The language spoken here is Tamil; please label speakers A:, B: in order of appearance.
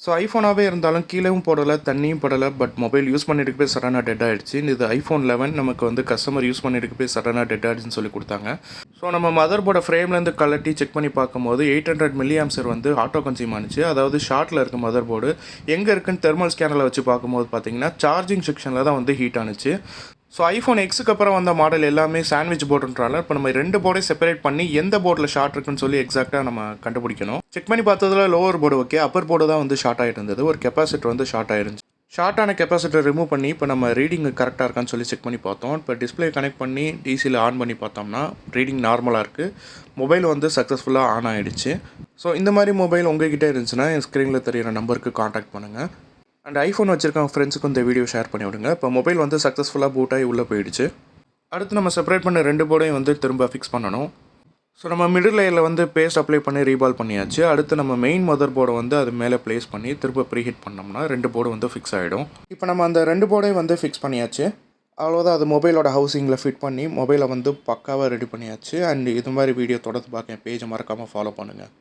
A: ஸோ ஐஃபோனாகவே இருந்தாலும் கீழேயும் போடலை தண்ணியும் படலை, பட் மொபைல் யூஸ் பண்ணிட்டு போய் சடனாக டெட் ஆகிடுச்சு. இது iPhone 11 நமக்கு வந்து கஸ்டமர் யூஸ் பண்ணிட்டு போய் சடனாக டெட் ஆகிடுச்சுன்னு சொல்லி கொடுத்தாங்க. ஸோ நம்ம மதர் போர்டை ஃப்ரேம்லேருந்து கலட்டி செக் பண்ணி பார்க்கும்போது 800 மில்லிஆம்சர் வந்து ஆட்டோ கன்சியூம் ஆனிச்சு. அதாவது ஷார்ட்டில் இருக்க மதர் போர்டு எங்கே இருக்குன்னு தெர்மல் ஸ்கேனரில் வச்சு பார்க்கும்போது பார்த்தீங்கன்னா சார்ஜிங் செக்ஷனில் தான் வந்து ஹீட் ஆனிச்சு. ஸோ iPhone Xக்கு அப்புறம் வந்த மாடல் எல்லாமே சாண்ட்விச் போர்டுன்றால இப்போ நம்ம 2 போர்டை செப்பரேட் பண்ணி எந்த போர்டில் ஷார்ட் இருக்குன்னு சொல்லி எக்ஸாக்டாக நம்ம கண்டுபிடிக்கணும். செக் பண்ணி பார்த்ததுல lower board okay, upper board தான் வந்து ஷார்ட் ஆகிட்டு இருந்தது. ஒரு கெப்பாசிட்டர் வந்து ஷார்ட் ஆயிருந்துச்சு. ஷார்ட்டான கெப்பாசிட்டர் ரிமூவ் பண்ணி இப்போ நம்ம ரீடிங் கரெக்டாக இருக்கான்னு சொல்லி செக் பண்ணி பார்த்தோம். இப்போ டிஸ்பிளே கனெக்ட் பண்ணி டிசியில் ஆன் பண்ணி பார்த்தோம்னா ரீடிங் நார்மலாக இருக்குது. மொபைல் வந்து சக்ஸஸ்ஃபுல்லாக ஆன் ஆகிடுச்சு. ஸோ இந்த மாதிரி மொபைல் உங்கள்கிட்ட இருந்துச்சுன்னா என் ஸ்க்ரீனில் தெரியிற நம்பருக்கு காண்டாக்ட் பண்ணுங்கள். அண்ட் ஐஃபோன் வச்சுருக்க ஃப்ரெண்ட்ஸுக்கும் இந்த வீடியோ ஷேர் பண்ணி விடுங்க. இப்போ மொபைல் வந்து சக்ஸஸ்ஃபுல்லாக பூட் ஆகி உள்ளே போயிடுச்சு. அடுத்து நம்ம செப்பரேட் பண்ண 2 போர்டையும் வந்து திரும்ப ஃபிக்ஸ் பண்ணணும். ஸோ நம்ம மிடில் லேயரில் வந்து பேஸ்ட் அப்ளை பண்ணி ரீபால் பண்ணியாச்சு. அடுத்து நம்ம மெயின் மதர் போர்டை வந்து அது மேலே ப்ளேஸ் பண்ணி திரும்ப ப்ரீஹீட் பண்ணோம்னா 2 போர்டு வந்து ஃபிக்ஸ் ஆகிடும். இப்போ நம்ம அந்த 2 போர்டையும் வந்து ஃபிக்ஸ் பண்ணியாச்சு. அவ்வளோதான், அது மொபைலோட ஹவுசிங்கில் ஃபிட் பண்ணி மொபைலை வந்து பக்காவாக ரெடி பண்ணியாச்சு. அண்ட் இது மாதிரி வீடியோ தொடர்ந்து பார்க்க என் பேஜை மறக்காமல் ஃபாலோ பண்ணுங்கள்.